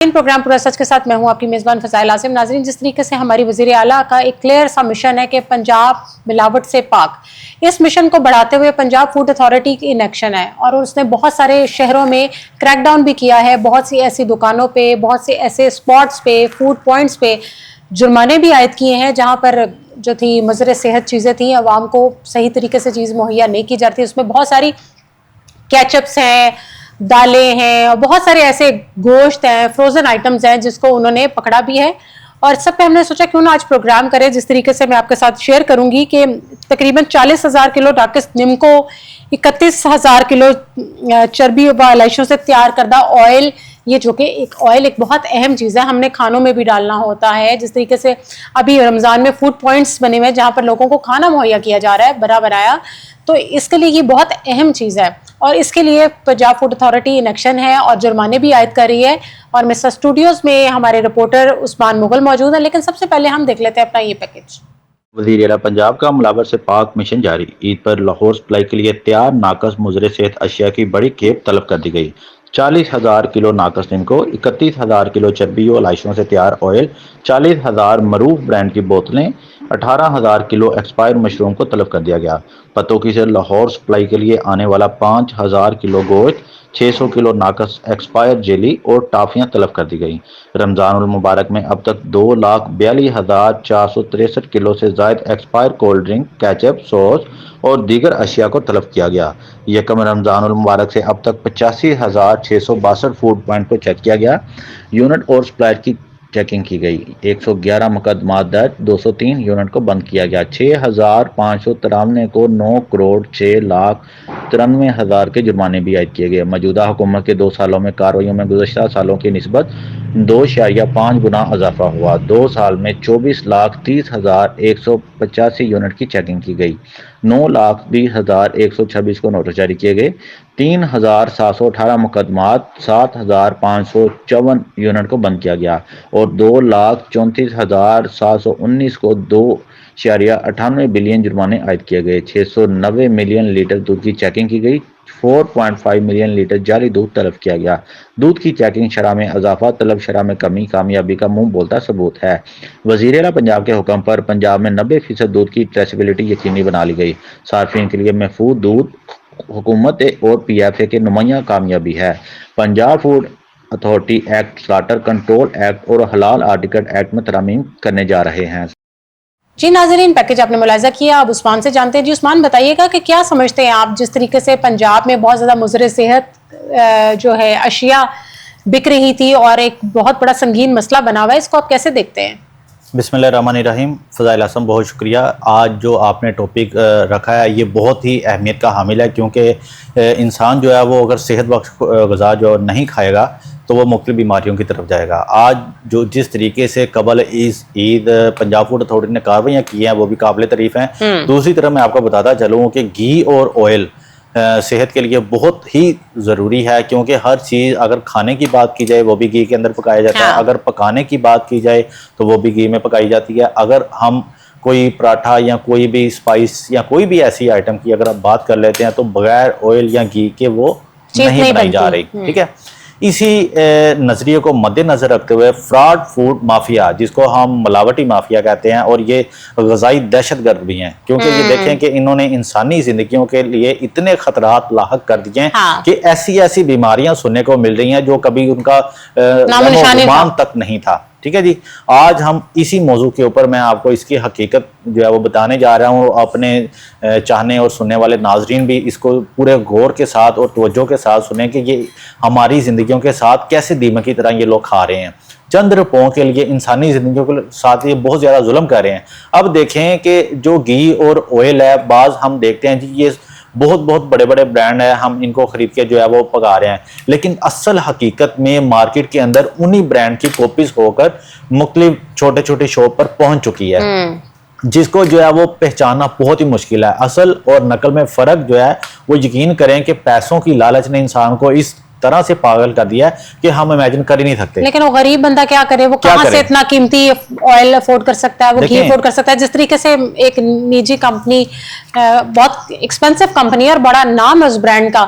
इन programme पूरा सच के साथ मैं हूं आपकी मेजबान फजाइल आसिम। नाज़रीन, जिस तरीके से हमारी वज़ीर आला का एक क्लियर सा मिशन है कि पंजाब मिलावट से पाक, इस मिशन को बढ़ाते हुए पंजाब फूड अथॉरिटी की इन एक्शन है और उसने बहुत सारे शहरों में क्रैकडाउन भी किया है। बहुत सी ऐसी दुकानों पे, बहुत से ऐसे स्पॉट्स पे, फूड पॉइंट्स पे जुर्माने भी आयद किए हैं जहाँ पर जो थी मुज़र सेहत चीज़ें थी, आवाम को सही तरीके से चीज़ मुहैया नहीं की जाती। उसमें बहुत सारी कैचअप्स हैं, दालें हैं और बहुत सारे ऐसे गोश्त हैं, फ्रोजन आइटम्स हैं जिसको उन्होंने पकड़ा भी है। और सब पे हमने सोचा क्यों ना आज प्रोग्राम करें, जिस तरीके से मैं आपके साथ शेयर करूंगी कि तकरीबन 40,000 किलो डाकिस निम्को, 31,000 किलो चर्बी व इलायचियों से तैयार करदा ऑयल, ये जो कि एक ऑयल एक बहुत अहम चीज़ है, हमने खानों में भी डालना होता है। जिस तरीके से अभी रमज़ान में फूड पॉइंट्स बने हुए हैं जहाँ पर लोगों को खाना मुहैया किया जा रहा है बना बनाया, तो इसके लिए ये बहुत अहम चीज़ है और इसके लिए Punjab food authority in action है और जुर्माने भी आयद कर रही है। और मिस्टर स्टूडियोज़ में हमारे रिपोर्टर उस्मान मुगल मौजूद है, लेकिन सबसे पहले हम देख लेते हैं अपना ये पैकेज। वज़ीर आला पंजाब का मिलावट से पाक मिशन जारी। ईद पर लाहौर सप्लाई के लिए तैयार नाकस मुज़र सेहत अशिया की बड़ी खेप तलब कर दी गई। 40,000 किलो नाकस निम्को, 31,000 किलो चर्बी और इलायचियों से तैयार ऑयल, 40,000 मरूफ ब्रांड की बोतलें, 18,000 किलो एक्सपायर मशरूम को तलब कर दिया गया। पतोकी से लाहौर सप्लाई के लिए आने वाला 5,000 किलो गोश्त, 600 किलो नाकस एक्सपायर जेली और टाफियां तलब कर दी गई। रमज़ानुल मुबारक में अब तक 2,42,463 किलो से ज़ायद expire cold drink, ketchup, sauce और दीगर अशिया को तलब किया गया। यकम रमज़ानुल मुबारक से अब तक 85,662 फूड पॉइंट को चेक किया गया। यूनिट और सप्लायर की चेकिंग की गई। 111 मुकदमा दर्ज, 203 यूनिट को बंद किया गया। 6,593 को 9 करोड़ 6,93,000 के जुर्माने भी आयद किए गए। मौजूदा हुकूमत के 2 सालों में कार्रवाइयों में गुज़श्ता सालों की निस्बत 2.5 गुना इजाफा हुआ। 2 साल में 24,30,185 यूनिट की चेकिंग की गई। 9,20,126 को नोटिस जारी किए गए। 3,718 मुकदमात, 7,554 यूनिट को बंद किया गया और 2,34,719 को 2.98 बिलियन जुर्माने आयद किए गए। 690 मिलियन लीटर दूध की चेकिंग की गई। 4.5 मिलियन लीटर जाली दूध तलब किया गया। दूध की चेकिंग शरह में इजाफा, तलब शरह में कमी कामयाबी का मुंह बोलता सबूत है। वज़ीर आला पंजाब के हुक्म पर पंजाब में 90% दूध की ट्रेसेबिलिटी यकीनी बना ली गई। सार्फिन के लिए महफूज दूध हुकूमत और PFA के नुमाइया कामयाबी है। Punjab food authority act, slaughter control act और हलाल आर्टिकल एक्ट में तरमीम करने जा रहे हैं। जी नाज़रीन, पैकेज आपने मुलाहिजा किया, अब उस्मान से जानते हैं। जी उस्मान, बताइएगा कि क्या समझते हैं आप, जिस तरीके से पंजाब में बहुत ज़्यादा मुज़र सेहत जो है अशिया बिक रही थी और एक बहुत बड़ा संगीन मसला बना हुआ है, इसको आप कैसे देखते हैं? बिस्मिल्लाहिर्रहमानिर्रहीम। फ़ज़ाइल आसम, बहुत शुक्रिया। आज जो आपने टॉपिक रखा है ये बहुत ही अहमियत का हामिल है, क्योंकि इंसान जो है वो अगर सेहत बख्श ग़िज़ा जो नहीं खाएगा तो वो मुख्तलिफ बीमारियों की तरफ जाएगा। आज जो जिस तरीके से कबल ईद पंजाब फूड अथॉरिटी ने कार्रवाइयाँ की हैं वो भी काबिल तारीफ़ हैं। दूसरी तरफ मैं आपको बताता चलूँ कि घी और ऑयल सेहत के लिए बहुत ही ज़रूरी है, क्योंकि हर चीज़ अगर खाने की बात की जाए वो भी घी के अंदर पकाया जाता है, अगर पकाने की बात की जाए तो वो भी घी में पकाई जाती है। अगर हम कोई पराठा या कोई भी स्पाइस या कोई भी ऐसी आइटम की अगर आप बात कर लेते हैं तो बगैर ऑयल या घी के वो नहीं बनाई जा रही। ठीक है, इसी नज़रिए को मद्देनज़र रखते हुए फ्रॉड फूड माफिया, जिसको हम मिलावटी माफिया कहते हैं, और ये ग़िज़ाई दहशतगर्द भी हैं, क्योंकि ये देखें कि इन्होंने इंसानी ज़िंदगियों के लिए इतने ख़तरात लाहक कर दिए हैं कि ऐसी ऐसी बीमारियां सुनने को मिल रही हैं जो कभी उनका गुमान तक नहीं था। ठीक है जी, आज हम इसी मौजू के ऊपर मैं आपको इसकी हकीकत जो है वो बताने जा रहा हूँ। अपने चाहने और सुनने वाले नाजरीन भी इसको पूरे गौर के साथ और तवज्जो के साथ सुने कि ये हमारी ज़िंदगियों के साथ कैसे दीमक की तरह ये लोग खा रहे हैं। चंद रुपयों के लिए इंसानी ज़िंदगियों के साथ ये बहुत ज़्यादा जुल्म कर रहे हैं। अब देखें कि जो घी और ऑयल है, बाज़ हम देखते हैं जी ये बहुत बहुत बड़े बड़े ब्रांड है, हम इनको खरीद के जो है वो पका रहे हैं, लेकिन असल हकीकत में मार्केट के अंदर उन्हीं ब्रांड की कॉपीज होकर मुख्तलिफ छोटे छोटे शॉप पर पहुंच चुकी है, जिसको जो है वो पहचानना बहुत ही मुश्किल है। असल और नकल में फ़र्क जो है वो यकीन करें कि पैसों की लालच ने इंसान को इस तरह से पागल कर दिया है कि हम इमेजिन कर ही नहीं सकते। लेकिन वो गरीब बंदा क्या करे, वो कहां से इतना कीमती ऑयल अफोर्ड कर सकता है, वो घी अफोर्ड कर सकता है। जिस तरीके से एक निजी कंपनी, बहुत एक्सपेंसिव कंपनी है और बड़ा नाम है उस ब्रांड का,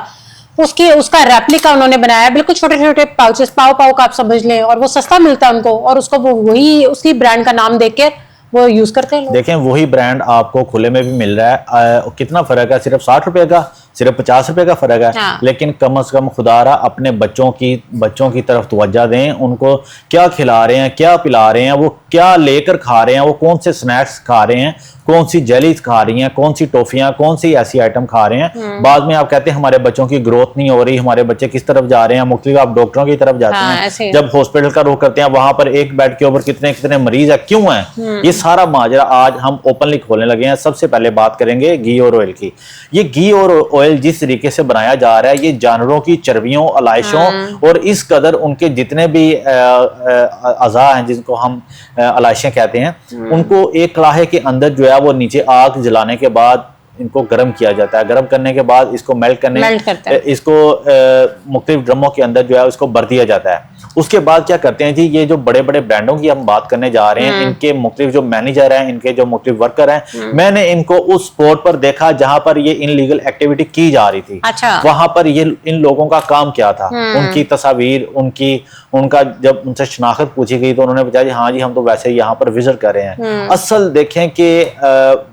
उसका रेप्लिका उन्होंने बनाया, बिल्कुल छोटे छोटे पाउचेस, पाव पाव का आप समझ लें, और वो सस्ता मिलता है उनको, और उसको वो वही उसी ब्रांड का नाम देकर वो यूज करते हैं लोग। देखें वही ब्रांड आपको खुले में भी मिल रहा है। कितना फर्क है, सिर्फ 60 रुपए का, सिर्फ 50 रुपए का फर्क है। हाँ। लेकिन कम से कम खुदारा अपने बच्चों की तरफ तवज्जो दें, उनको क्या खिला रहे हैं, क्या पिला रहे हैं, वो क्या लेकर खा रहे हैं, वो कौन से स्नैक्स खा रहे हैं, कौन सी जेलीज खा रही हैं, कौन सी टॉफियां, कौन सी ऐसी आइटम खा रहे हैं। बाद में आप कहते हैं हमारे बच्चों की ग्रोथ नहीं हो रही, हमारे बच्चे किस तरफ जा रहे हैं, मुख्तलिफ आप डॉक्टरों की तरफ जाते हाँ, हैं, ऐसे। जब हॉस्पिटल का रुख करते हैं वहां पर एक बेड के ऊपर कितने कितने मरीज है, क्यों है। ये सारा माजरा आज हम ओपनली खोलने लगे हैं। सबसे पहले बात करेंगे घी और ऑयल की। ये घी और ऑयल जिस तरीके से बनाया जा रहा है, ये जानवरों की चर्बियों, अलाइशों और इस कदर उनके जितने भी अज़ा हैं जिनको हम अलाइशें कहते हैं, उनको एक कड़ाहे के अंदर जो है वो नीचे आग जलाने के बाद इनको गर्म किया जाता है। गर्म करने के बाद इसको मेल्ट करते हैं, इसको मुख्तलिफ ड्रमों के अंदर जो है उसको भर दिया जाता है। उसके बाद क्या करते हैं जी, ये जो बड़े बड़े ब्रांडों की हम बात करने जा रहे हैं, इनके मुख्तलिफ जो मैनेजर हैं, इनके जो मुख्तलिफ वर्कर हैं, मैंने इनको उस स्पॉट पर देखा जहां पर ये इनलीगल एक्टिविटी की जा रही थी। अच्छा। वहां पर ये इन लोगों का काम क्या था, उनकी तस्वीर, उनका जब उनसे शनाख्त पूछी गई तो उन्होंने बताया जी हाँ जी हम तो वैसे ही यहाँ पर विजिट कर रहे हैं। असल देखें कि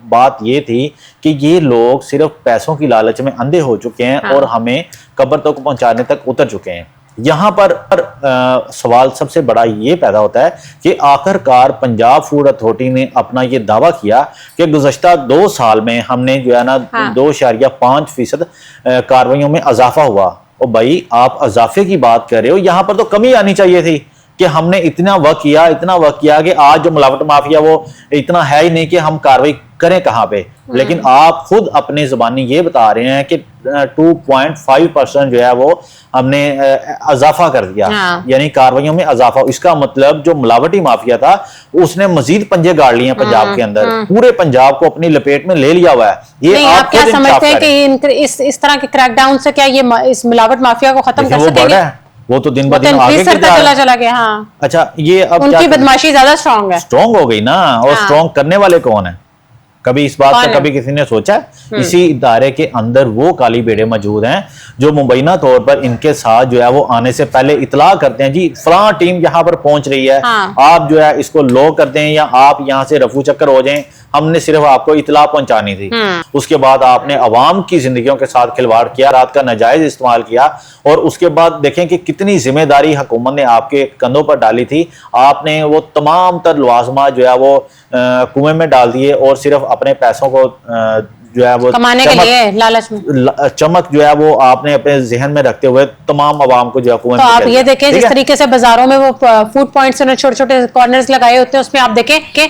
बात ये थी कि ये लोग सिर्फ पैसों की लालच में अंधे हो चुके हैं और हमें कब्र तक पहुंचाने तक उतर चुके हैं। यहाँ पर सवाल सबसे बड़ा ये पैदा होता है कि आखिरकार पंजाब फूड अथॉरिटी ने अपना ये दावा किया कि गुज़श्ता 2 साल में हमने जो है ना 2.5% कार्रवाइयों में इजाफा हुआ। और भाई आप इजाफे की बात कर रहे हो, यहाँ पर तो कमी आनी चाहिए थी कि हमने इतना वर्क किया कि आज जो मिलावट माफिया वो इतना है ही नहीं कि हम कार्रवाई करें कहाँ पे। लेकिन आप खुद अपनी जुबानी ये बता रहे हैं कि 2.5% जो है वो हमने इजाफा कर दिया, यानी कार्रवाइयों में इजाफा। इसका मतलब जो मिलावटी माफिया था उसने मजीद पंजे गाड़ लिए हैं पंजाब के अंदर, पूरे पंजाब को अपनी लपेट में ले लिया हुआ है। ये आप क्या समझते हैं कि इस तरह के क्रैकडाउन से क्या ये इस मिलावट माफिया को खत्म कर सकेंगे? वो तो दिन ब दिन आगे चला गया। हाँ। अच्छा, ये अब उनकी बदमाशी ज्यादा स्ट्रॉन्ग हो गई ना, और स्ट्रॉन्ग करने वाले कौन है? कभी इस बात का कभी किसी ने सोचा है? इसी इदारे के अंदर वो काली बेड़े मौजूद हैं जो मुबैना तौर पर इनके साथ जो है वो आने से पहले इतला करते हैं जी फलां टीम यहाँ पर पहुंच रही है, आप जो है इसको लो कर दें या आप यहाँ से रफू चक्कर हो जाएं, हमने सिर्फ आपको इतला पहुंचानी थी। उसके बाद आपने अवाम की जिंदगियों के साथ खिलवाड़ किया, रात का नाजायज इस्तेमाल किया, और उसके बाद देखें कि कितनी जिम्मेदारी हुकूमत ने आपके कंधों पर डाली थी। आपने वो तमाम तर लवाजमात जो है वो कुएं में डाल दिए और सिर्फ अपने पैसों को जो है वो कमाने के लिए लालच में चमक जो है वो आपने अपने जहन में रखते हुए तमाम आवाम को जो है कुएं में। तो आप ये देखें जिस तरीके से बाजारों में वो फूड पॉइंट्स ने छोटे छोटे कॉर्नर्स लगाए होते हैं, उसमें आप देखें कि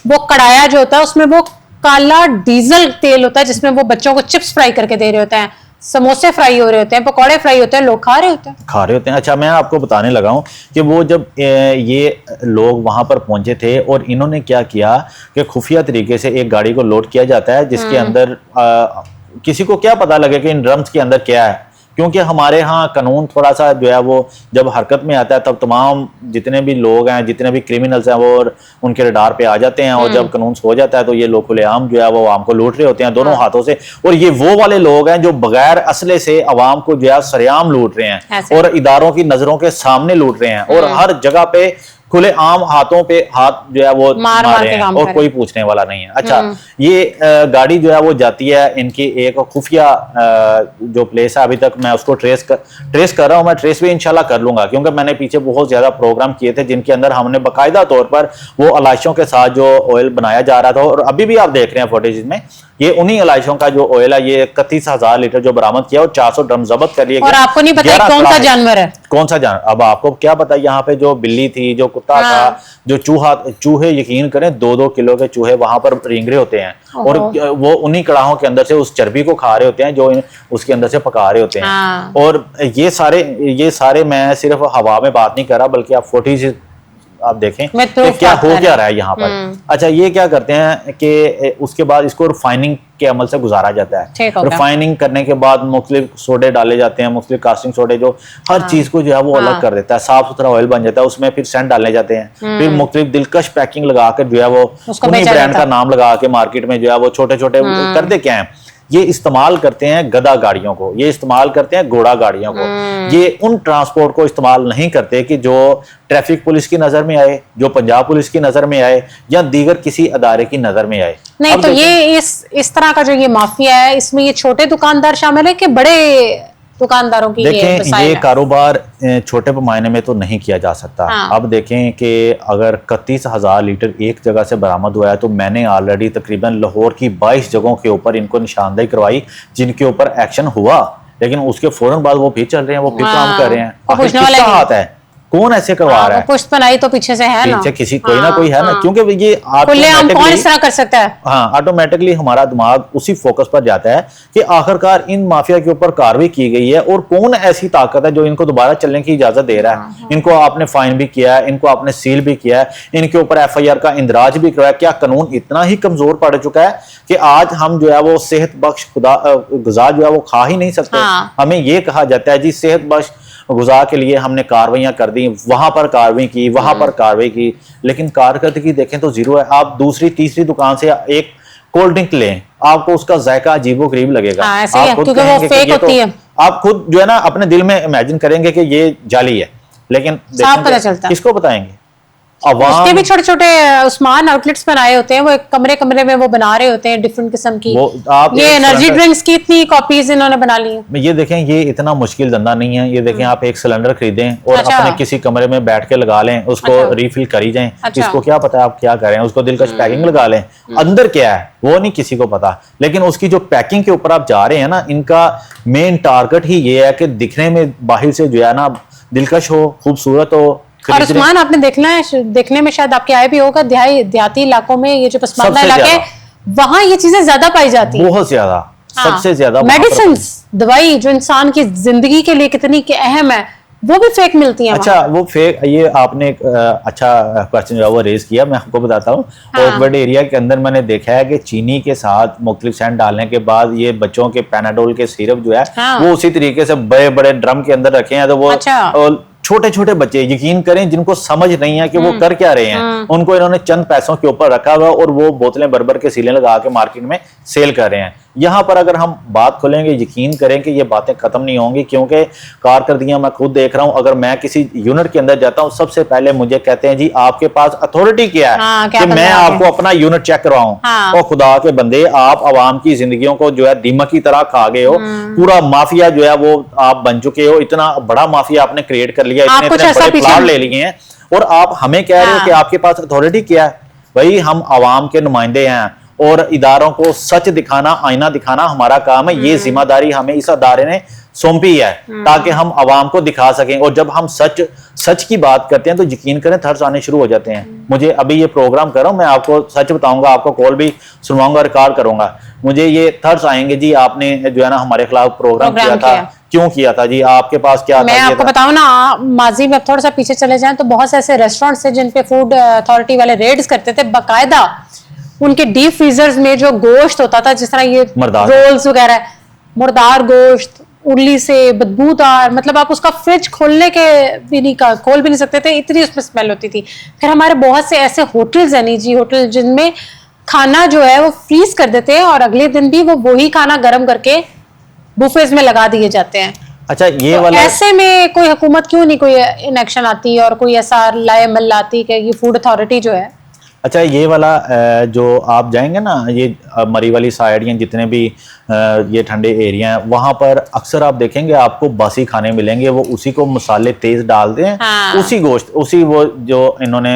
वो कढ़ाया जो होता है उसमें वो काला डीजल तेल होता है जिसमें वो बच्चों को चिप्स फ्राई करके दे रहे होते हैं, समोसे फ्राई हो रहे होते हैं, पकौड़े फ्राई होते हैं, लोग खा रहे होते हैं। अच्छा, मैं आपको बताने लगा हूं कि वो जब ये लोग वहां पर पहुंचे थे और इन्होंने क्या किया कि खुफिया तरीके से एक गाड़ी को लोड किया जाता है जिसके अंदर किसी को क्या पता लगे कि इन ड्रम्स के अंदर क्या है, क्योंकि हमारे यहाँ कानून थोड़ा सा जो है वो जब हरकत में आता है तब तमाम जितने भी लोग हैं, जितने भी क्रिमिनल्स हैं, वो उनके रडार पे आ जाते हैं, और जब कानून हो जाता है तो ये लोग खुलेआम जो है वो आवाम को लूट रहे होते हैं दोनों हाथों से। और ये वो वाले लोग हैं जो बगैर असले से आवाम को जो है सरेआम लूट रहे हैं और इदारों की नजरों के सामने लूट रहे हैं, और हर जगह पे खुले आम हाथों पे हाथ जो है वो मार रहे हैं और कोई पूछने वाला नहीं है। अच्छा, ये गाड़ी जो है वो जाती है इनकी एक खुफिया जो प्लेस है, अभी तक मैं उसको ट्रेस कर रहा हूँ। मैं ट्रेस भी इंशाल्लाह कर लूंगा क्योंकि मैंने पीछे बहुत ज्यादा प्रोग्राम किए थे जिनके अंदर हमने बाकायदा तौर पर वो अलाइशों के साथ जो ऑयल बनाया जा रहा था, और अभी भी आप देख रहे हैं फुटेज में ये उन्हीं अलाइशों का जो ऑयल है, ये 31,000 लीटर जो बरामद किया और 400 ड्रम जब्त कर लिए। और आपको नहीं पता कौन सा जानवर है, कौन सा जानवर? अब आपको क्या पता, यहाँ पे जो बिल्ली थी, जो कुत्ता था, जो चूहे, यकीन करें 2-2 किलो के चूहे वहां पर रेंगरे होते हैं, और वो उन्हीं कड़ाहों के अंदर से उस चर्बी को खा रहे होते हैं जो उसके अंदर से पका रहे होते हैं। और ये सारे मैं सिर्फ हवा में बात नहीं कर रहा, बल्कि आप फुटेज आप देखें कि क्या हो क्या रहा है यहाँ पर। अच्छा, ये क्या करते हैं कि उसके बाद इसको रिफाइनिंग के अमल से गुजारा जाता है। रिफाइनिंग करने के बाद मुख्तलिफ सोडे डाले जाते हैं, मुख्तलिफ कास्टिंग सोडे जो हर चीज को जो है वो अलग कर देता है, साफ सुथरा ऑयल बन जाता है। उसमें फिर सेंट डालने जाते हैं, फिर मुख्तलिफ दिलकश पैकिंग लगाकर जो है वो उन्हीं ब्रांड का नाम लगा के मार्केट में जो है वो छोटे छोटे करते क्या है, ये इस्तेमाल करते हैं गधा गाड़ियों को, ये इस्तेमाल करते हैं घोड़ा गाड़ियों को, ये उन ट्रांसपोर्ट को इस्तेमाल नहीं करते कि जो ट्रैफिक पुलिस की नजर में आए, जो पंजाब पुलिस की नजर में आए या दीगर किसी अदारे की नजर में आए। नहीं तो ये इस तरह का जो ये माफिया है, इसमें ये छोटे दुकानदार शामिल है कि बड़े दुकानदारों की देखें ये कारोबार छोटे पैमाने में तो नहीं किया जा सकता। अब देखें कि अगर 31,000 लीटर एक जगह से बरामद हुआ है तो मैंने ऑलरेडी तकरीबन लाहौर की 22 जगहों के ऊपर इनको निशानदेही करवाई जिनके ऊपर एक्शन हुआ, लेकिन उसके फौरन बाद वो फिर चल रहे हैं, वो फिर काम कर रहे हैं। किसका हाथ है, कौन ऐसे करवा रहा है? पुष्ट बनाई तो पीछे से है ना, पीछे किसी कोई ना कोई है ना, क्योंकि ये कौन इस तरह कर सकता है। हाँ, ऑटोमेटिकली हमारा दिमाग उसी फोकस पर जाता है कि आखिरकार इन माफिया के ऊपर कार्रवाई की गई है और कौन ऐसी ताकत है जो इनको दोबारा चलने की इजाजत दे रहा है। इनको आपने फाइन भी किया है, इनको आपने सील भी किया है, इनके ऊपर FIR का इंदराज भी करवाया। क्या कानून इतना ही कमजोर पड़ चुका है कि आज हम जो है वो सेहत बख्श गुज़ा जो है वो खा ही नहीं सकते? हमें ये कहा जाता है जी सेहत बख्श गुज़ा के लिए हमने कार्रवाइयां कर दी, वहां पर कार्रवाई की, वहां पर कार्रवाई की, लेकिन कारकर्दगी देखें तो जीरो है। आप दूसरी तीसरी दुकान से एक कोल्ड ड्रिंक लें, आपको उसका जायका अजीबोगरीब लगेगा। आप खुद कहेंगे कि ये तो आप खुद जो है ना अपने दिल में इमेजिन करेंगे कि ये जाली है, लेकिन पता चलता किसको बताएंगे? उसके भी छोटे छोटे उस्मान आउटलेट्स बनाए होते हैं, वो एक कमरे कमरे में वो बना रहे होते हैं डिफरेंट किस्म की। ये एनर्जी ड्रिंक्स की इतनी कॉपीज इन्होंने बना ली है। ये देखें, ये इतना मुश्किल धंधा नहीं है। ये देखें, आप एक सिलेंडर खरीदें और अपने किसी कमरे में बैठ के लगा लें, उसको रिफिल करी जाएं। इसको क्या पता है आप क्या कर रहे हैं? उसको दिलकश पैकिंग लगा लें, अंदर क्या है वो नहीं किसी को पता, लेकिन उसकी जो पैकिंग के ऊपर आप जा रहे हैं ना, इनका मेन टारगेट ही ये है कि दिखने में बाहर से जो है ना दिलकश हो, खूबसूरत हो। और उस्मान आपने देखने में शायद आपके आए भी होगा, देहाती इलाकों में ये जो पसमानदा इलाके हैं वहां ये चीजें ज्यादा पाई जाती है, बहुत ज्यादा। सबसे ज्यादा मेडिसिन, दवाई जो इंसान की जिंदगी के लिए कितनी अहम है, वो भी फेक मिलती है। अच्छा, वो फेक, ये आपने एक अच्छा क्वेश्चन जो है वो रेज किया, मैं आपको बताता हूँ। ऑकवर्ड एरिया के अंदर मैंने देखा है कि चीनी के साथ मुख्तलिफ सेंट डालने के बाद ये बच्चों के पैनाडोल के सिरप जो है वो उसी तरीके से बड़े बड़े ड्रम के अंदर रखे हैं। तो वो छोटे छोटे बच्चे, यकीन करें, जिनको समझ नहीं है कि वो कर क्या रहे हैं, उनको इन्होंने चंद पैसों के ऊपर रखा हुआ और वो बोतलें भर के सीलें लगा के मार्केट में सेल कर रहे हैं। यहाँ पर अगर हम बात खोलेंगे, यकीन करें कि ये बातें खत्म नहीं होंगी, क्योंकि कारकर्दगियां मैं खुद देख रहा हूँ। अगर मैं किसी यूनिट के अंदर जाता हूँ, सबसे पहले मुझे कहते हैं जी आपके पास अथॉरिटी क्या है कि मैं आपको अपना यूनिट चेक करवाऊं। और खुदा के बंदे, आप आवाम की जिंदगियों को जो है दीमक की तरह खा गए हो। पूरा माफिया जो है वो आप बन चुके हो, इतना बड़ा माफिया आपने क्रिएट कर लिया, इतने बड़े प्लाट ले लिए हैं, और आप हमें कह रहे हो कि आपके पास अथॉरिटी क्या है? भाई, हम आवाम के नुमाइंदे हैं और इदारों को सच दिखाना, आईना दिखाना हमारा काम है। ये जिम्मेदारी हमें इस अदारे ने सौंपी है ताकि हम आवाम को दिखा सकें। और जब हम सच की बात करते हैं तो यकीन करें थर्स आने शुरू हो जाते हैं। मुझे अभी ये प्रोग्राम कर रहा हूं, मैं आपको सच बताऊंगा, आपको कॉल भी सुनवाऊंगा, रिकॉर्ड करूंगा, मुझे ये थर्स आएंगे जी आपने जो है ना हमारे खिलाफ प्रोग्राम किया था, क्यों किया था जी, आपके पास क्या मैं आपको बताऊं ना, माजी में थोड़ा सा पीछे चले जाएं तो बहुत से ऐसे रेस्टोरेंट्स थे जिन पे फूड अथॉरिटी वाले रेड्स करते थे, बाकायदा उनके डीप फ्रीजर्स में जो गोश्त होता था, जिस तरह ये रोल्स वगैरह, मुर्दार गोश्त, उर्ली से बदबूदार, मतलब आप उसका फ्रिज खोल भी नहीं सकते थे, इतनी उसमें स्मेल होती थी। फिर हमारे बहुत से ऐसे होटल्स हैं, निजी होटल, जिनमें खाना जो है वो फ्रीज कर देते हैं और अगले दिन भी वो वही खाना गर्म करके बुफेज में लगा दिए जाते हैं। अच्छा, ये तो वाला ऐसे में कोई हुकूमत क्यों नहीं कोई इनएक्शन आती और कोई ऐसा लाएमल लाती कि ये फूड अथॉरिटी जो है। अच्छा, ये वाला जो आप जाएंगे ना, ये मरी वाली साइड या जितने भी ये ठंडे एरिया हैं, वहां पर अक्सर आप देखेंगे आपको बासी खाने मिलेंगे, वो उसी को मसाले तेज डालते हैं। उसी गोश्त, उसी वो जो इन्होंने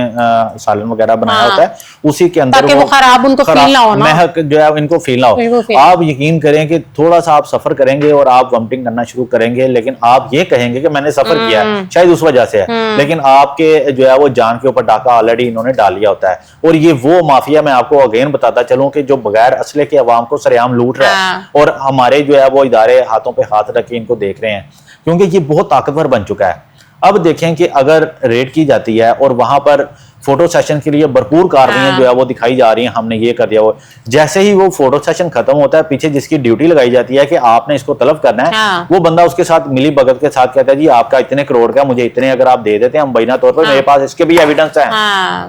सालन वगैरह बनाया होता है, उसी के अंदर वो खराब उनको फील ना हो, महक जो है इनको फील ना हो। आप यकीन करें कि थोड़ा सा आप सफर करेंगे और आप वॉमिटिंग करना शुरू करेंगे, लेकिन आप ये कहेंगे कि मैंने सफर किया है, शायद उस वजह से है, लेकिन आपके जो है वो जान के ऊपर डाका ऑलरेडी इन्होंने डाल लिया होता है। और ये वो माफिया, मैं आपको अगेन बताता चलूं कि जो बगैर असले के अवाम को सरेआम लूट रहा है, और हमारे जो है वो इदारे हाथों पे हाथ रख के इनको देख रहे हैं, क्योंकि ये बहुत ताकतवर बन चुका है। अब देखें कि अगर रेड की जाती है और वहां पर फोटो सेशन के लिए भरपूर कार्रवाइयां जो है वो दिखाई जा रही हैं, हमने ये कर दिया, वो जैसे ही वो फोटो सेशन खत्म होता है, पीछे जिसकी ड्यूटी लगाई जाती है कि आपने इसको तलब करना है, वो बंदा उसके साथ मिली भगत के साथ कहता है जी आपका इतने करोड़ का, मुझे इतने अगर आप दे देते हैं, हम बैना तौर पर मेरे पास इसके भी एविडेंस है,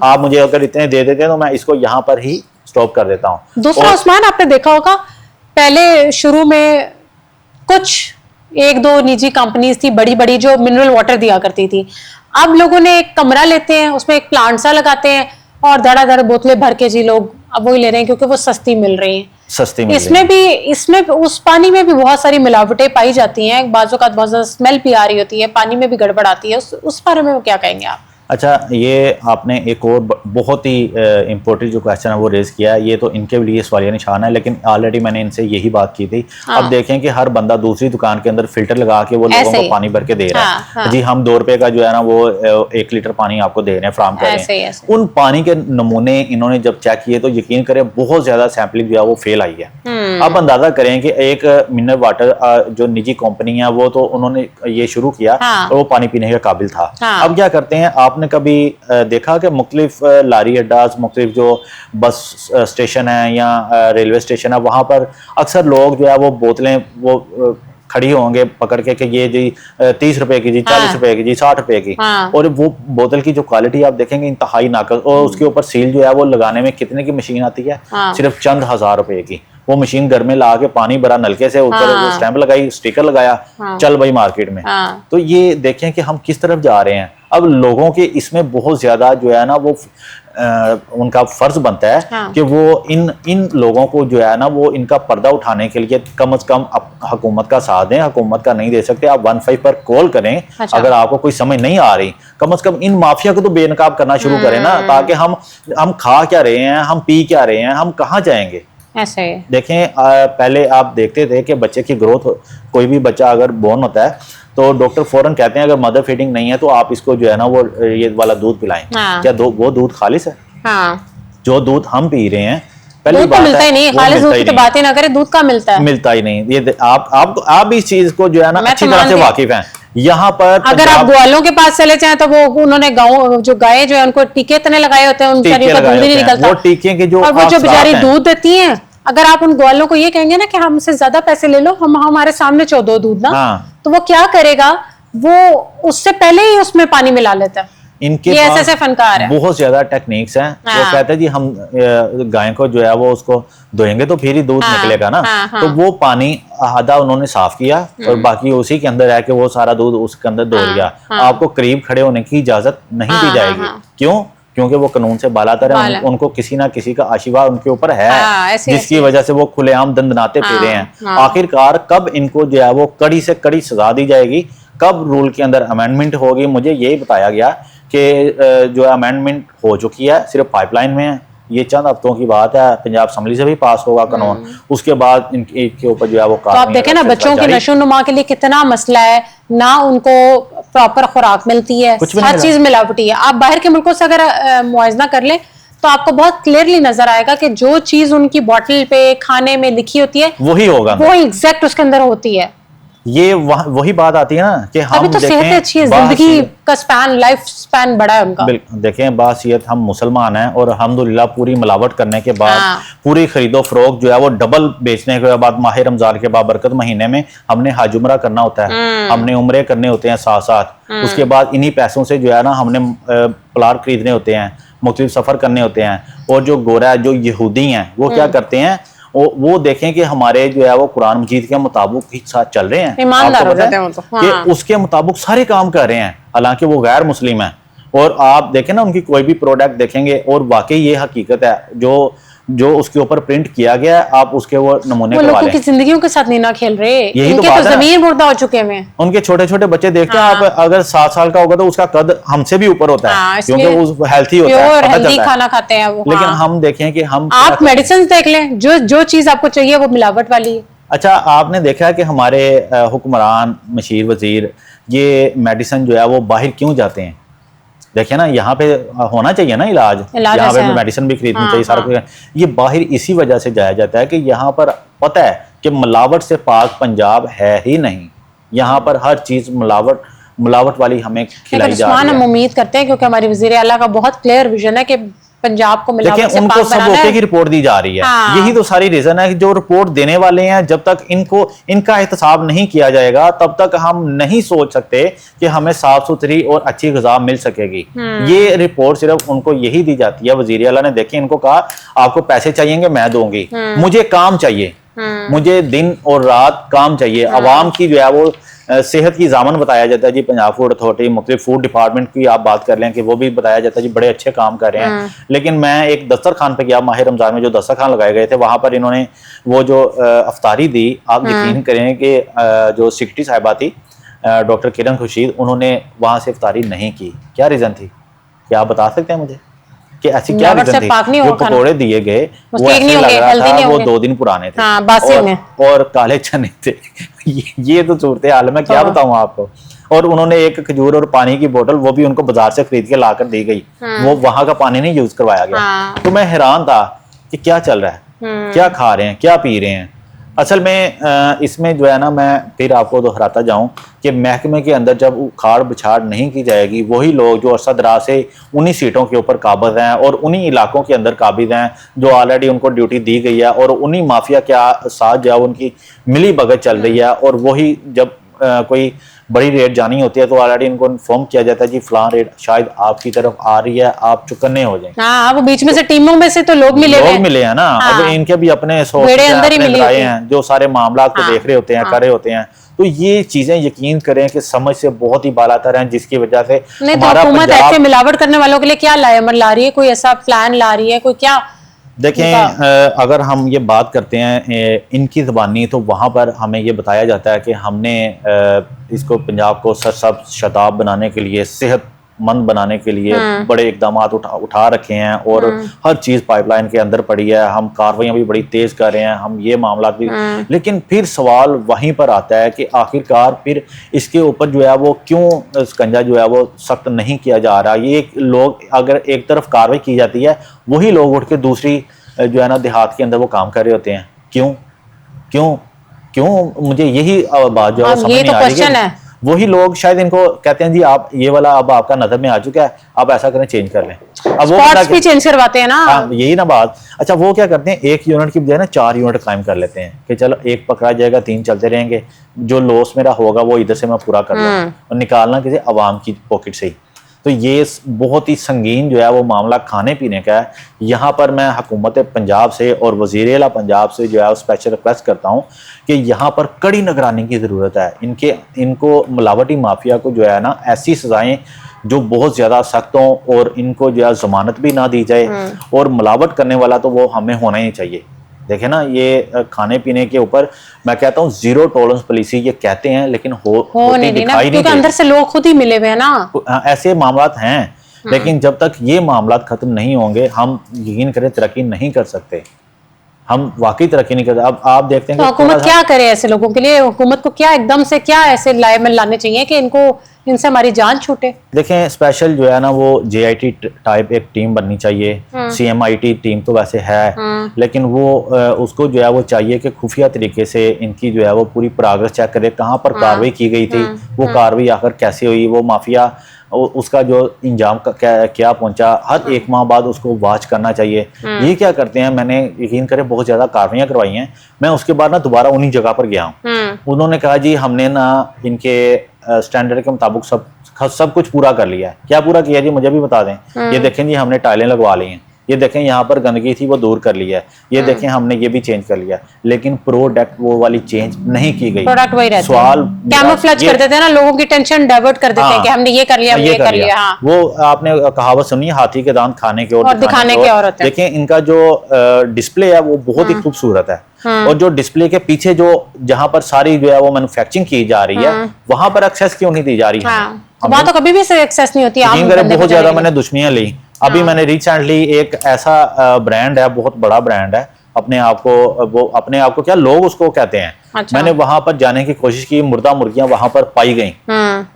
आप मुझे अगर इतने दे देते हैं तो मैं इसको यहाँ पर ही स्टॉप कर देता हूँ। दूसरा उस्मान, आपने देखा होगा पहले शुरू में कुछ एक दो निजी कंपनीज थी बड़ी बड़ी जो मिनरल वाटर दिया करती थी। अब लोगों ने एक कमरा लेते हैं, उसमें एक प्लांट सा लगाते हैं और धड़ाधड़ बोतलें भर के जी लोग अब वही ले रहे हैं क्योंकि वो सस्ती मिल रही हैं। सस्ती मिल रही इसमें भी इसमें उस पानी में भी बहुत सारी मिलावटें पाई जाती हैं, बाजू का बहुत ज्यादा स्मेल भी आ रही होती है, पानी में भी गड़बड़ आती है। उस बारे में क्या कहेंगे आप? अच्छा, ये आपने एक और बहुत ही इम्पोर्टेंट जो क्वेश्चन है वो रेज किया है। ये तो इनके लिए सवालिया निशान है, लेकिन ऑलरेडी मैंने इनसे यही बात की थी। हाँ। अब देखें कि हर बंदा दूसरी दुकान के अंदर फिल्टर लगा के वो लोगों को पानी भर के दे रहा है। हाँ। जी, हम 2 रुपए का जो है ना वो 1 लीटर पानी आपको दे रहे हैं, फ्राहम कर रहे हैं। उन पानी के नमूने इन्होंने जब चेक किए तो यकीन करें बहुत ज्यादा सैंपलिंग जो है वो फेल आई है। अब अंदाजा करें कि एक मिनरल वाटर जो निजी कंपनी है वो तो उन्होंने ये शुरू किया और वो पानी पीने के काबिल था। अब क्या करते हैं, आपने कभी देखा कि मुख्तलिफ लारी अड्डा, मुख्तलिफ जो बस स्टेशन है या रेलवे स्टेशन है, वहां पर अक्सर लोग जो है वो बोतलें वो खड़ी होंगे पकड़ के कि ये जी 30 रुपए की जी, 40 रुपए की जी, 60 रुपए की। और वो बोतल की जो क्वालिटी आप देखेंगे इंतहाई नाकस, और उसके ऊपर सील जो है वो लगाने में कितने की मशीन आती है, सिर्फ चंद हजार रुपए की। वो मशीन घर में ला के पानी भरा, नलके से ऊपर स्टैंप लगाई, स्टिकर लगाया, चल भाई मार्केट में। तो ये देखें कि हम किस तरफ जा रहे हैं। अब लोगों के इसमें बहुत ज्यादा जो है ना वो उनका फर्ज बनता है कि वो इन लोगों को जो है ना वो इनका पर्दा उठाने के लिए कम से कम हुकूमत का साथ दें। हुकूमत का नहीं दे सकते, आप 15 पर कॉल करें। अगर आपको कोई समझ नहीं आ रही, कम से कम इन माफिया को तो बेनकाब करना शुरू करें ना, ताकि हम खा क्या रहे हैं, हम पी क्या रहे हैं, हम कहाँ जाएंगे। ऐसे देखें, पहले आप देखते थे कि बच्चे की ग्रोथ, कोई भी बच्चा अगर बोर्न होता है तो डॉक्टर फौरन कहते हैं अगर मदर फीडिंग नहीं है तो आप इसको जो है ना वो ये वाला दूध पिलाएं। क्या वो दूध खालिस है? जो दूध हम पी रहे हैं, पहली बात मिलता ही नहीं, खालिस दूध की तो बातें ना करें, दूध का मिलता ही नहीं। ये आप इस चीज को जो है ना अच्छी तरह से वाकिफ हैं। यहाँ पर अगर आप ग्वालों के पास चले जाएं तो वो उन्होंने गाँव जो गाय जो है उनको टीके इतने लगाए होते हैं, उन शरीर का दूध नहीं निकलता। वो टीके के जो, और वो जो बेचारी दूध देती हैं, अगर आप उन ग्वालों को ये कहेंगे ना कि हमसे ज्यादा पैसे ले लो, हम हमारे सामने चो दो दूध ना, तो वो क्या करेगा, वो उससे पहले ही उसमें पानी मिला लेता है। इनके ये ऐसे फनकार है। बहुत ज्यादा टेक्निक्स हैं। वो कहते हैं जी हम गाय को जो है वो उसको धोएंगे तो फिर ही दूध निकलेगा ना। तो वो पानी आधा उन्होंने साफ किया और बाकी उसी के अंदर है कि वो सारा दूध उसके अंदर दो लिया। आपको करीब खड़े होने की इजाजत नहीं दी जाएगी। क्यों? क्योंकि वो कानून से बालातर है। उनको किसी ना किसी का आशीर्वाद उनके ऊपर है, जिसकी वजह से वो खुलेआम दंदनाते फिरे हैं। आखिरकार कब इनको जो है वो कड़ी से कड़ी सजा दी जाएगी, कब रूल के अंदर अमेंडमेंट होगी? मुझे यही बताया गया कि जो अमेंडमेंट हो चुकी है, सिर्फ पाइपलाइन में है। ये चंद हफ्तों की बात है, पंजाब असेंबली से भी पास होगा कानून, उसके बाद इनके ऊपर जो है वो तो आप देखें ना, बच्चों की नशोनुमा के लिए कितना मसला है ना, उनको प्रॉपर खुराक मिलती है, हर चीज मिलावटी है। आप बाहर के मुल्कों से अगर मुआवजा कर लें तो आपको बहुत क्लियरली नजर आएगा कि जो चीज उनकी बोतल पे खाने में लिखी होती है वही होगा, वो एग्जैक्ट उसके अंदर होती है। ये वही बात आती है ना कि हम अभी तो सेहत अच्छी है, जिंदगी का स्पैन, लाइफ स्पैन बड़ा है उनका। देखें, बासियत हम मुसलमान हैं और अल्हम्दुलिल्लाह पूरी मिलावट करने के बाद पूरी खरीदो फरोख्त जो है वो डबल बेचने के बाद माह रमजान के बाबरकत महीने में हमने हज उमरा करना होता है, हमने उम्रे करने होते हैं साथ साथ। उसके बाद इन्हीं पैसों से जो है ना हमने प्लाट खरीदने होते हैं, मुख्तलिफ सफर करने होते हैं। और जो गोरा जो यहूदी हैं वो क्या करते हैं, वो देखें कि हमारे जो है वो कुरान मजीद के मुताबिक ही साथ चल रहे हैं, ईमानदार हो जाते हैं कि उसके मुताबिक सारे काम कर रहे हैं, हालांकि वो गैर मुस्लिम है। और आप देखें ना उनकी कोई भी प्रोडक्ट देखेंगे और वाकई ये हकीकत है, जो उसके ऊपर प्रिंट किया गया है, आप उसके वो नमूने करवा लें। की जिंदगियों के साथ नहीं ना खेल रहे, यही इनके तो जमीन मुर्दा हो चुके हैं। उनके छोटे छोटे बच्चे देखते हैं आप, अगर 7 साल का होगा तो उसका कद हमसे भी ऊपर होता है, क्योंकि वो हेल्थी होता है, हेल्थी खाना खाते हैं वो। लेकिन हम देखें कि हम, आप मेडिसिन देख लें, जो चीज आपको चाहिए वो मिलावट वाली है। अच्छा, आपने देखा है कि हमारे हुक्मरान, मशीर वजीर, ये मेडिसिन जो है वो बाहर क्यों जाते हैं? देखिए ना, यहाँ पे होना चाहिए ना इलाज यहाँ पे मेडिसिन भी खरीदनी चाहिए, सारा कुछ। ये बाहर इसी वजह से जाया जाता है कि यहाँ पर पता है कि मिलावट से पाक पंजाब है ही नहीं। यहाँ पर हर चीज मिलावट वाली हमें खिलाई जा रही है। हम उम्मीद करते हैं, क्योंकि हमारी वजीर आला का बहुत क्लियर विजन है कि पंजाब को मिलावट से उनको सब ओके की रिपोर्ट दी जा रही है। यही तो सारी रीजन है कि जो रिपोर्ट देने वाले हैं, जब तक इनका एहतसाब नहीं किया जाएगा तब तक हम नहीं सोच सकते कि हमें साफ सुथरी और अच्छी ग़िज़ा मिल सकेगी। ये रिपोर्ट सिर्फ उनको यही दी जाती है। वज़ीर आला ने देखे, इनको कहा आपको पैसे चाहिए मैं दूंगी, मुझे काम चाहिए। मुझे दिन और रात काम चाहिए। आवाम की जो है वो सेहत की जामन बताया जाता है जी। पंजाब फूड अथॉरिटी, मुख्तलिफ फूड डिपार्टमेंट की आप बात कर लें कि वो भी बताया जाता है जी, बड़े अच्छे काम कर रहे हैं। लेकिन मैं एक दस्तरखान पे गया माह रमजान में, जो दस्तरखान लगाए गए थे, वहां पर इन्होंने वो जो अफ्तारी दी, आप यकीन करें कि जो सेक्रेटरी साहिबा थी डॉक्टर किरण खुर्शीद, उन्होंने वहां से इफ्तारी नहीं की। क्या रीजन थी? क्या आप बता सकते हैं मुझे कि ऐसी क्या रीजन थी? जो पकौड़े दिए गए वो ऐसे लग रहा था वो 2 दिन पुराने थे। हाँ, बासी और काले चने थे। ये तो सूरत हाल, मैं क्या बताऊं आपको। और उन्होंने एक खजूर और पानी की बोतल, वो भी उनको बाजार से खरीद के लाकर दी गई। वो वहां का पानी नहीं यूज करवाया गया। तो मैं हैरान था कि क्या चल रहा है, क्या खा रहे हैं, क्या पी रहे हैं। असल में इसमें जो है ना, मैं फिर आपको दोहराता जाऊं कि महकमे के अंदर जब उखाड़ बिछाड़ नहीं की जाएगी, वही लोग जो अरसा दराज से उन्हीं सीटों के ऊपर काबिज हैं और उन्हीं इलाकों के अंदर काबिज हैं, जो ऑलरेडी उनको ड्यूटी दी गई है, और उन्हीं माफिया के साथ जो है उनकी मिली भगत चल रही है। और वही जब कोई बड़ी रेट जानी होती है तो ऑलरेडी इनको इन्फॉर्म किया जाता है जी, फलां रेट शायद आपकी तरफ आ रही है, आप चुकन्ने हो जाए। हाँ, वो बीच में से टीमों में से तो लोग मिले हैं ना। हाँ। अब इनके भी अपने लगाए हैं जो सारे मामला को देख रहे होते हैं, कर रहे होते हैं। तो ये चीजें यकीन करें कि समझ से बहुत ही बालातर हैं, जिसकी वजह से नहीं तो हुकूमत ऐसे मिलावट करने वालों के लिए क्या ला रही है? कोई ऐसा प्लान ला रही है? कोई क्या? देखें, अगर हम ये बात करते हैं इनकी ज़बानी, तो वहाँ पर हमें ये बताया जाता है कि हमने इसको पंजाब को सरसब्ज़ शताब बनाने के लिए, सेहतमंद बनाने के लिए बड़े इकदाम उठा रखे हैं, और हर चीज़ पाइपलाइन के अंदर पड़ी है। हम कार्रवाइयाँ भी बड़ी तेज़ कर रहे हैं, हम ये मामला भी। लेकिन फिर सवाल वहीं पर आता है कि आखिरकार फिर इसके ऊपर जो है वो क्यों शिकंजा जो है वो सख्त नहीं किया जा रहा। ये लोग, अगर एक तरफ कार्रवाई की जाती है, वही लोग उठ के दूसरी जो है ना देहात के अंदर वो काम कर रहे होते हैं। क्यों क्यों क्यों? मुझे यही बात जो है समझ नहीं आ रही है। वही लोग शायद इनको कहते हैं जी, आप ये वाला अब आपका नजर में आ चुका है, आप ऐसा करें, चेंज कर लें। अब वो भी चेंज करवाते हैं ना। हाँ, यही ना बात। अच्छा, वो क्या करते हैं, 1 यूनिट की बजाय ना 4 यूनिट कायम कर लेते हैं कि चलो 1 पकड़ा जाएगा, 3 चलते रहेंगे, जो लॉस मेरा होगा वो इधर से मैं पूरा कर लूँ, और निकालना किसी अवाम की पॉकेट से ही। तो ये बहुत ही संगीन जो है वो मामला खाने पीने का है। यहाँ पर मैं हुकूमत पंजाब से और वज़ीर आला पंजाब से जो है स्पेशल रिक्वेस्ट करता हूँ कि यहाँ पर कड़ी निगरानी की ज़रूरत है। इनको मिलावटी माफिया को जो है ना ऐसी सज़ाएं जो बहुत ज़्यादा सख्त हों, और इनको जो है ज़मानत भी ना दी जाए, और मिलावट करने वाला तो वो हमें होना ही चाहिए। देखे ना, ये खाने पीने के ऊपर मैं कहता हूँ जीरो टॉलरेंस पॉलिसी ये कहते हैं, लेकिन नहीं दिखाई नहीं, अंदर से लोग खुद ही मिले हुए हैं ना। ऐसे मामलात हैं, लेकिन जब तक ये मामलात खत्म नहीं होंगे, हम यकीन करें तरक्की नहीं कर सकते। हम वाकई तरक्की नहीं करते। अब आप देखते हैं तो हुकूमत क्या करे ऐसे लोगों के लिए? हुकूमत को क्या एकदम से क्या ऐसे लाएमन लाने चाहिए कि इनसे हमारी जान छूटे? देखें, स्पेशल जो है ना वो JIT टाइप एक टीम बननी चाहिए। CMIT टीम तो वैसे है, लेकिन वो उसको जो है वो चाहिए कि खुफिया तरीके से इनकी जो है वो पूरी प्रोग्रेस चेक करे, कहाँ पर कार्रवाई की गई थी, वो कार्रवाई आखिर कैसे हुई, वो माफिया उसका जो इंजाम क्या पहुंचा, हर 1 माह बाद उसको वॉच करना चाहिए। ये क्या करते हैं, मैंने यकीन करें बहुत ज्यादा कार्रवाइयाँ करवाई हैं। मैं उसके बाद ना दोबारा उन्हीं जगह पर गया हूँ। उन्होंने कहा जी हमने ना इनके स्टैंडर्ड के मुताबिक सब कुछ पूरा कर लिया है। क्या पूरा किया जी, मुझे भी बता दें। ये देखें जी, हमने टाइलें लगवा ली हैं, ये देखें यहाँ पर गंदगी थी वो दूर कर लिया है, ये देखें हमने ये भी चेंज कर लिया, लेकिन प्रोडक्ट वो वाली चेंज नहीं की गई। प्रोडक्ट वही रहता है। सवाल कैमोफ्लेज कर देते हैं ना, लोगों की टेंशन डाइवर्ट कर देते हैं कि हमने ये कर लिया, हमने ये कर लिया। हाँ। वो आपने कहावत सुनी, हाथी के दांत खाने के और दिखाने के और होते हैं। देखें, इनका जो डिस्प्ले है वो बहुत ही खूबसूरत है, और जो डिस्प्ले के पीछे जो जहाँ पर सारी जो है वो मैन्युफैक्चरिंग की जा रही है, वहां पर एक्सेस क्यों नहीं दी जा रही है? वहां तो कभी भी एक्सेस नहीं होती। बहुत ज्यादा मैंने दुश्मनियां ली। अभी मैंने रिसेंटली एक ऐसा ब्रांड है, बहुत बड़ा ब्रांड है, अपने आप को क्या लोग उसको कहते हैं। अच्छा। मैंने वहां पर जाने की कोशिश की, मुर्दा मुर्गियां वहां पर पाई गई,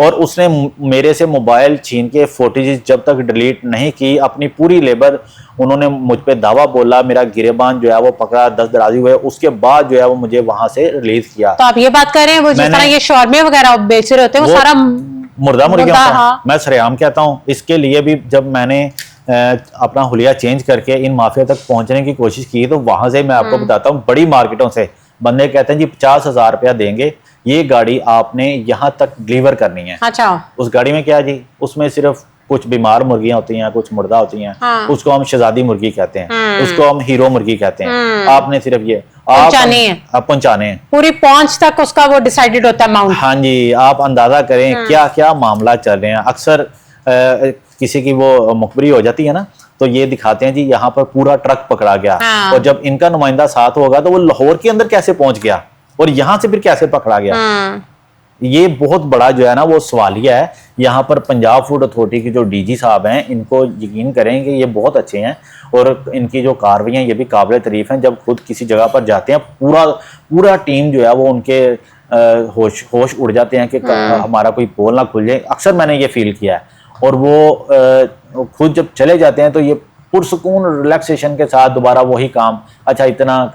और उसने मेरे से मोबाइल छीन के फुटेज जब तक डिलीट नहीं की, अपनी पूरी लेबर उन्होंने मुझ पे दावा बोला, मेरा गिरेबान जो है वो पकड़ा, 10 दराजी हुए, उसके बाद जो है वो मुझे वहां से रिलीज किया। तो आप ये बात कर रहे हैं वो जिस तरह ये शॉर्मे वगैरह बेच रहे होते हैं वो सारा मुर्दा मुर्गियां। हाँ। मैं सरेआम कहता हूँ। इसके लिए भी जब मैंने अपना हुलिया चेंज करके इन माफिया तक पहुंचने की कोशिश की, तो वहां से मैं आपको बताता हूँ, बड़ी मार्केटों से बंदे कहते हैं जी 50,000 रुपया देंगे, ये गाड़ी आपने यहाँ तक डिलीवर करनी है। अच्छा। उस गाड़ी में क्या जी, उसमें सिर्फ कुछ बीमार मुर्गियां होती हैं, कुछ मुर्दा होती हैं। हाँ। उसको हम शहजादी मुर्गी कहते हैं, उसको हम हीरो मुर्गी कहते हैं। आपने सिर्फ ये, पहुंचाने हैं। आप पहुंचाने हैं, पूरी पहुंच तक उसका वो डिसाइडेड होता है अमाउंट। हाँ जी, आप अंदाजा करें क्या क्या मामला चल रहे हैं। अक्सर किसी की वो मुखबरी हो जाती है ना, तो ये दिखाते हैं जी यहाँ पर पूरा ट्रक पकड़ा गया, हाँ। और जब इनका नुमाइंदा साथ होगा तो वो लाहौर के अंदर कैसे पहुंच गया और यहाँ से फिर कैसे पकड़ा गया। ये बहुत बड़ा जो है ना वो सवालिया है। यहाँ पर पंजाब फूड अथॉरिटी के जो डीजी साहब हैं, इनको यकीन करें कि ये बहुत अच्छे हैं और इनकी जो कार्रवाइयाँ ये भी काबिल तारीफ हैं। जब खुद किसी जगह पर जाते हैं, पूरा टीम जो है वो उनके होश उड़ जाते हैं कि हमारा कोई पोल ना खुल जाए। अक्सर मैंने ये फील किया है। और वो खुद जब चले जाते हैं तो ये पुरसुकून रिलैक्सेशन के साथ दोबारा वही काम, अच्छा इतना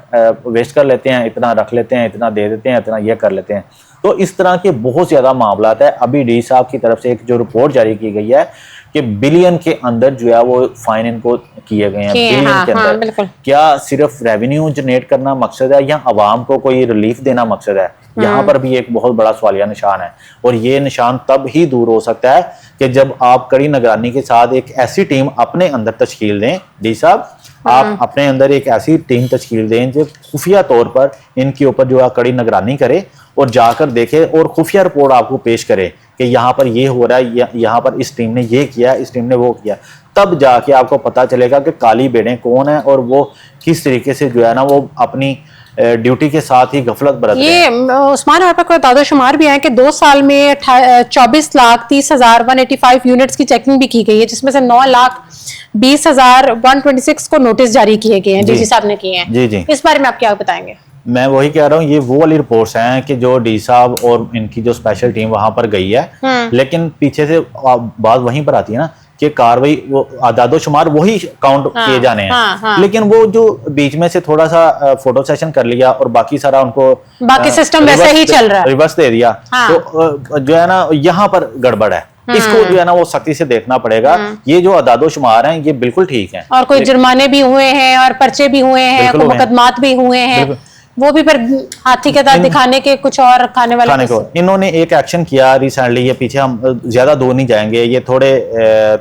वेस्ट कर लेते हैं, इतना रख लेते हैं, इतना दे देते हैं, इतना ये कर लेते हैं। तो इस तरह के बहुत ज़्यादा मामला है। अभी डी साहब की तरफ से एक जो रिपोर्ट जारी की गई है कि बिलियन के अंदर जो है वो फाइन इनको किए गए हैं, बिलियन के अंदर। क्या सिर्फ रेवेन्यू जनरेट करना मकसद है या आवाम को कोई रिलीफ देना मकसद है? यहाँ पर भी एक बहुत बड़ा सवालिया निशान है। और ये निशान तब ही दूर हो सकता है कि जब आप कड़ी निगरानी के साथ एक ऐसी टीम अपने अंदर तश्कील दें। डी साहब, आप अपने अंदर एक ऐसी टीम तश्कील दें जो खुफिया तौर पर इनके ऊपर जो है कड़ी निगरानी करे और जाकर देखे और खुफिया रिपोर्ट आपको पेश करे कि यहाँ पर ये हो रहा है, यहाँ पर इस टीम ने ये किया, इस टीम ने वो किया। तब जाके आपको पता चलेगा कि काली भेड़ें कौन है और वो किस तरीके से जो है ना वो अपनी ड्यूटी के साथ ही गफलत बरत रहे हैं। ये उस्मान और कोई दादोशुमार भी है कि 2 साल में 24,30,185 यूनिट्स की चेकिंग भी की गई है, जिसमें से 9,20,126 को नोटिस जारी किए गए हैं, डीजी साहब ने किए हैं। जी जी, इस बारे में आप क्या बताएंगे? मैं वही कह रहा हूँ, ये वो वाली रिपोर्ट्स हैं कि जो डी साहब और इनकी जो स्पेशल टीम वहां पर गई है, लेकिन पीछे से बात वहीं पर आती है ना कि कार्रवाई वो आदादो शुमार वही काउंट किए जाने हैं। लेकिन वो जो बीच में से थोड़ा सा फोटो सेशन कर लिया और बाकी सारा उनको बाकी सिस्टम वैसे ही चल रहा है, रिवर्स दे दिया, तो जो है ना यहाँ पर गड़बड़ है। इसको जो है ना वो सख्ती से देखना पड़ेगा। ये जो अदादो शुमार हैं ये बिल्कुल ठीक है, और कोई जुर्माने भी हुए हैं और पर्चे भी हुए हैं, कोई मुकदमात भी हुए हैं, वो भी पर हाथी के दांत दिखाने के कुछ और खाने वाले को। इन्होंने एक एक्शन किया रिसेंटली, ये पीछे हम ज्यादा दूर नहीं जाएंगे, ये थोड़े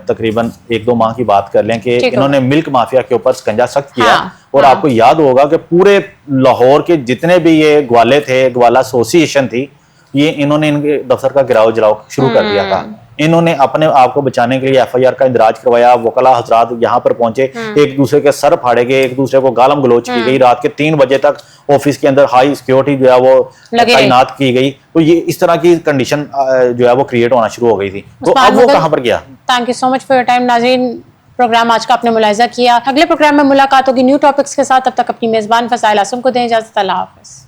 तकरीबन 1-2 माह की बात कर लें कि इन्होंने मिल्क माफिया के ऊपर शिकंजा सख्त किया। और आपको याद होगा कि पूरे लाहौर के जितने भी ये ग्वाले थे, ग्वाला एसोसिएशन थी, ये इन्होंने इनके दफ्तर का गिराव जलाओ शुरू कर दिया था। इन्होंने अपने आप को बचाने के लिए FIR का इंदराज करवाया। वकला हजरात यहाँ पर पहुंचे, एक दूसरे के सर फाड़े गए, एक दूसरे को गालम गलोच की गई। रात के 3 बजे तक ऑफिस के अंदर हाई सिक्योरिटी जो है वो तैनात की गई। तो ये इस तरह की कंडीशन जो है वो क्रिएट होना शुरू हो गई थी। तो अब वो कहाँ पर गया? Thank you so much for your time. नाज़रीन, प्रोग्राम आज का आपने मुलाहिजा किया। अगले प्रोग्राम में मुलाकात होगी न्यू टॉपिक्स के साथ। तब तक अपनी मेजबान फसाइल आसम को दें इजाजत। अल्लाह हाफिज़।